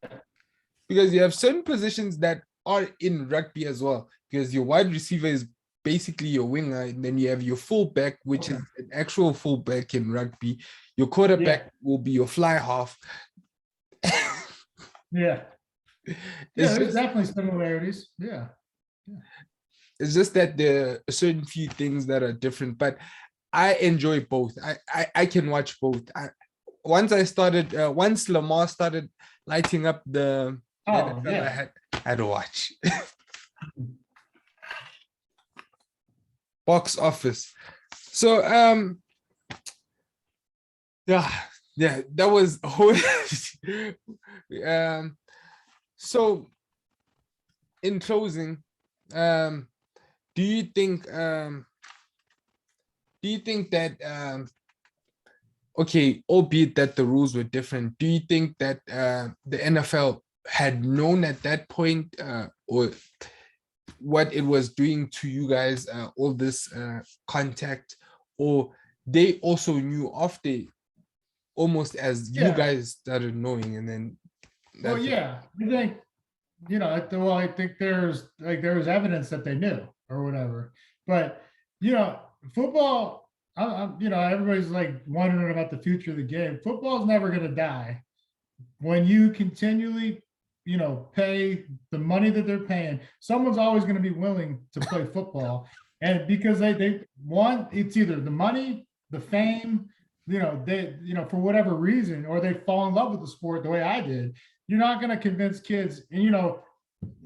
because you have certain positions that are in rugby as well. Because your wide receiver is basically your winger, and then you have your fullback, which is an actual fullback in rugby. Your quarterback will be your fly half. yeah, yeah. It's There's just definitely similarities. Yeah, it's just that there are certain few things that are different, but I enjoy both. I can watch both. Once Lamar started lighting up the oh NFL, yeah, I had to watch. Box office. So yeah, that was a whole so in closing, do you think that okay, albeit that the rules were different, do you think that the NFL had known at that point or what it was doing to you guys, all this contact, or they also knew after almost as you yeah. guys started knowing and then Well, that's yeah. I think I think there's evidence that they knew or whatever. But football, everybody's like wondering about the future of the game. Football is never going to die when you continually, pay the money that they're paying. Someone's always going to be willing to play football, and because they want, it's either the money, the fame, for whatever reason, or they fall in love with the sport the way I did. You're not going to convince kids, and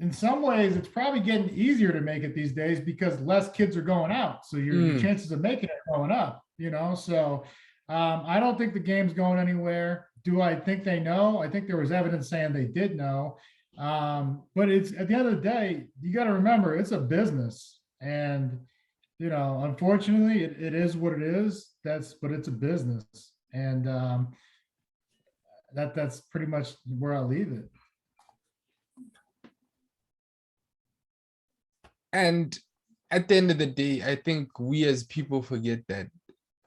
in some ways, it's probably getting easier to make it these days because less kids are going out. So your chances of making it are going up, So I don't think the game's going anywhere. Do I think they know? I think there was evidence saying they did know. But it's at the end of the day, you got to remember it's a business. And unfortunately, it is what it is. But it's a business. And that's pretty much where I'll leave it. And at the end of the day, I think we as people forget that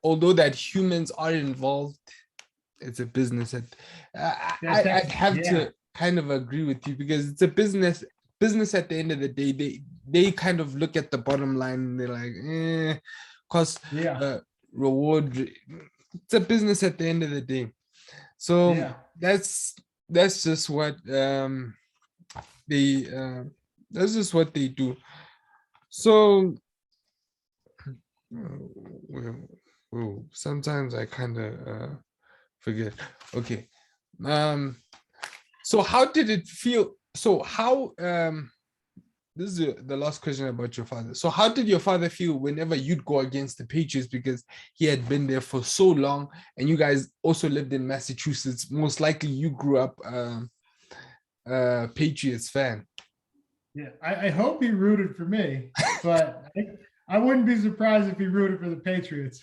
although that humans are involved, it's a business. I'd have to kind of agree with you because it's a business. Business at the end of the day, they kind of look at the bottom line and they're like, cost, reward. It's a business at the end of the day. So that's just what they that's just what they do. So sometimes I kind of forget. Okay. So how did it feel? So how this is the last question about your father. So how did your father feel whenever you'd go against the Patriots, because he had been there for so long and you guys also lived in Massachusetts? Most likely you grew up Patriots fan. Yeah, I hope he rooted for me, but I wouldn't be surprised if he rooted for the Patriots.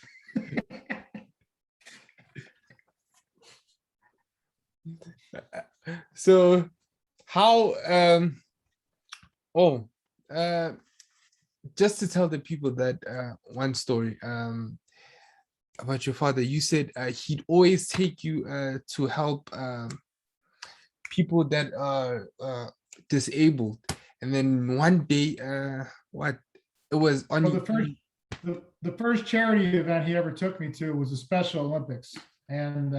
So how just to tell the people that one story about your father, you said he'd always take you to help people that are disabled, and then one day it was on the first charity event he ever took me to was the Special Olympics. And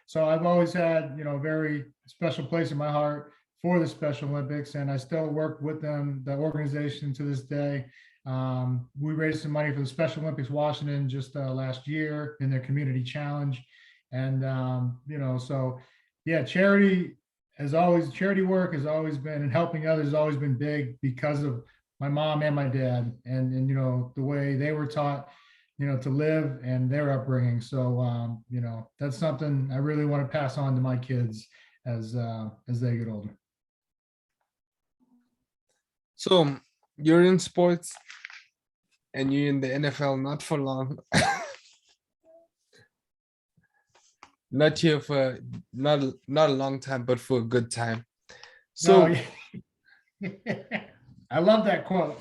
so I've always had, a very special place in my heart for the Special Olympics, and I still work with them, the organization, to this day. We raised some money for the Special Olympics Washington just last year in their community challenge. And, so yeah, charity work has always been, and helping others has always been big because of my mom and my dad, and the way they were taught, to live, and their upbringing. So, that's something I really want to pass on to my kids as they get older. So you're in sports and you're in the NFL, not for long. Not here for not a long time, but for a good time. So I love that quote.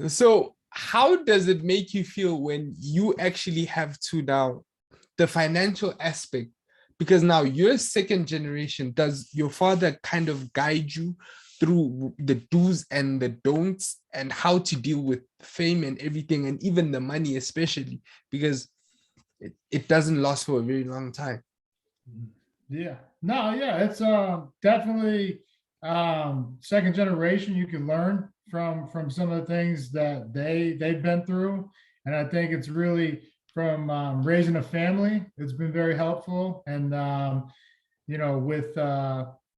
So how does it make you feel when you actually have to now the financial aspect? Because now you're second generation. Does your father kind of guide you through the do's and the don'ts and how to deal with fame and everything, and even the money, especially because it doesn't last for a very long time? It's definitely second generation. You can learn from some of the things that they've been through, and I think it's really from raising a family. It's been very helpful, and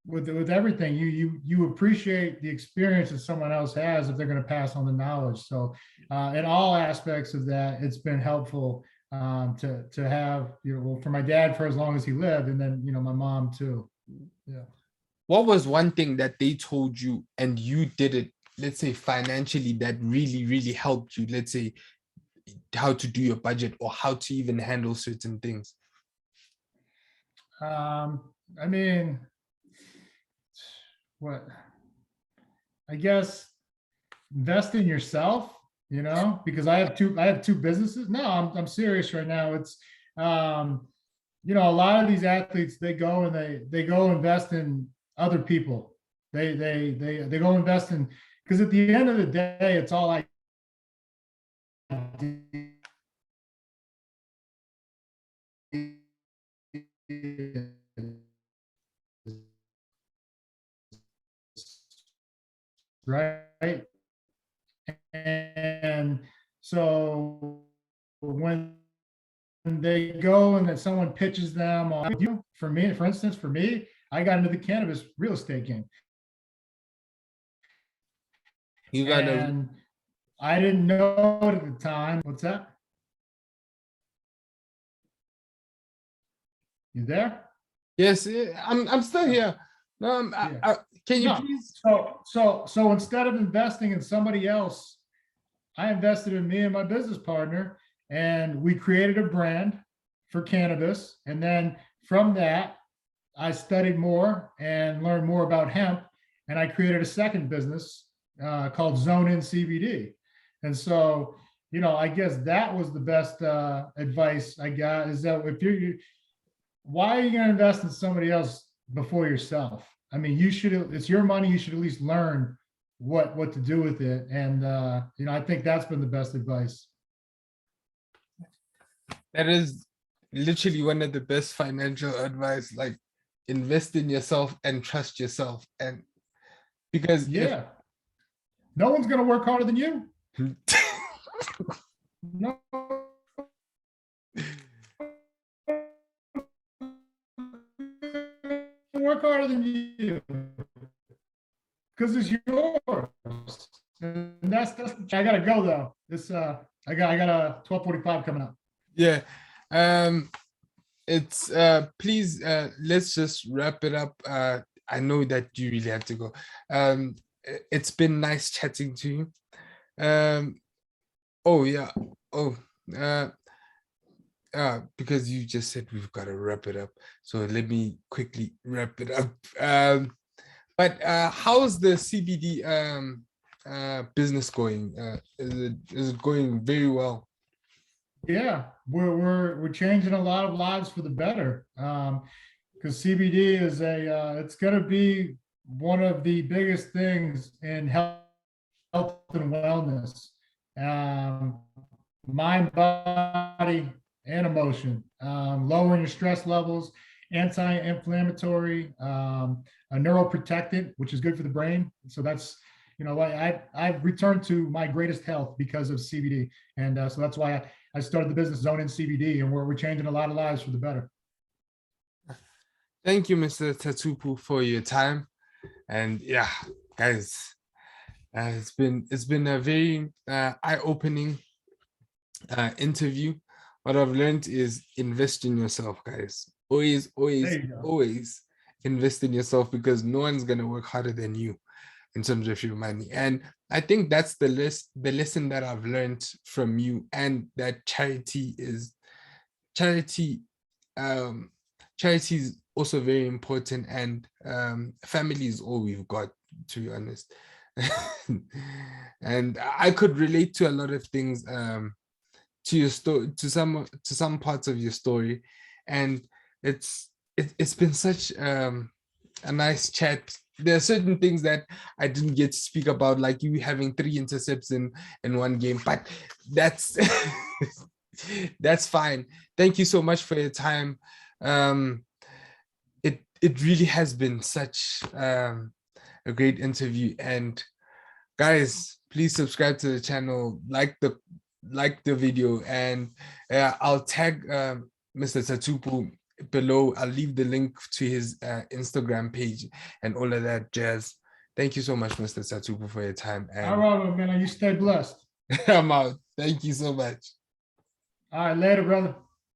with everything, you appreciate the experience that someone else has if they're going to pass on the knowledge. So in all aspects of that, it's been helpful to have, for my dad for as long as he lived, and then my mom too. Yeah. What was one thing that they told you and you did it, let's say financially, that really, really helped you? Let's say how to do your budget or how to even handle certain things. I mean, what? I guess invest in yourself, because I have two businesses. No, I'm serious right now. It's a lot of these athletes, they go and they go invest in other people. They go invest in, because at the end of the day, it's all I right. And so when they go and that someone pitches them on, for me, I got into the cannabis real estate game. And I didn't know it at the time. What's that? You there? Yes, I'm still here. Can you please? So instead of investing in somebody else, I invested in me and my business partner, and we created a brand for cannabis. And then from that, I studied more and learned more about hemp, and I created a second business called Zone In CBD. And so, you know, I guess that was the best advice I got, is that if why are you going to invest in somebody else before yourself? I mean, you should, it's your money. You should at least learn what to do with it. And, you know, I think that's been the best advice. That is literally one of the best financial advice, like invest in yourself and trust yourself. And because yeah, no one's going to work harder than you. No. Work harder than you because it's yours. And that's I gotta go though. This I got a 12:45 coming up. Yeah. It's please let's just wrap it up. I know that you really have to go. It's been nice chatting to you. Oh yeah. Oh because you just said we've got to wrap it up, so let me quickly wrap it up. But how's the CBD business going? Is it going very well? Yeah, we're changing a lot of lives for the better, because CBD is it's going to be one of the biggest things in health and wellness, mind, body, and emotion, lowering your stress levels, anti-inflammatory, a neuroprotectant, which is good for the brain. So that's, you know, I've returned to my greatest health because of CBD. And so that's why I started the business Zone In CBD, and we're changing a lot of lives for the better. Thank you, Mr. Tatupu, for your time. And yeah, guys, it's been a very eye-opening interview. What I've learned is invest in yourself, guys. Always invest in yourself, because no one's gonna work harder than you in terms of your money. And I think that's the lesson that I've learned from you, and that charity is also very important, and family is all we've got, to be honest. And I could relate to a lot of things, to your story, to some parts of your story, and it's been such a nice chat. There are certain things that I didn't get to speak about, like you having 3 intercepts in one game, but that's that's fine. Thank you so much for your time. It really has been such a great interview. And guys, please subscribe to the channel, like the video, and I'll tag Mr. Tatupu below. I'll leave the link to his Instagram page and all of that jazz. Thank you so much, Mr. Tatupu, for your time. And all right, man. You stay blessed. I'm out. Thank you so much. All right, later, brother.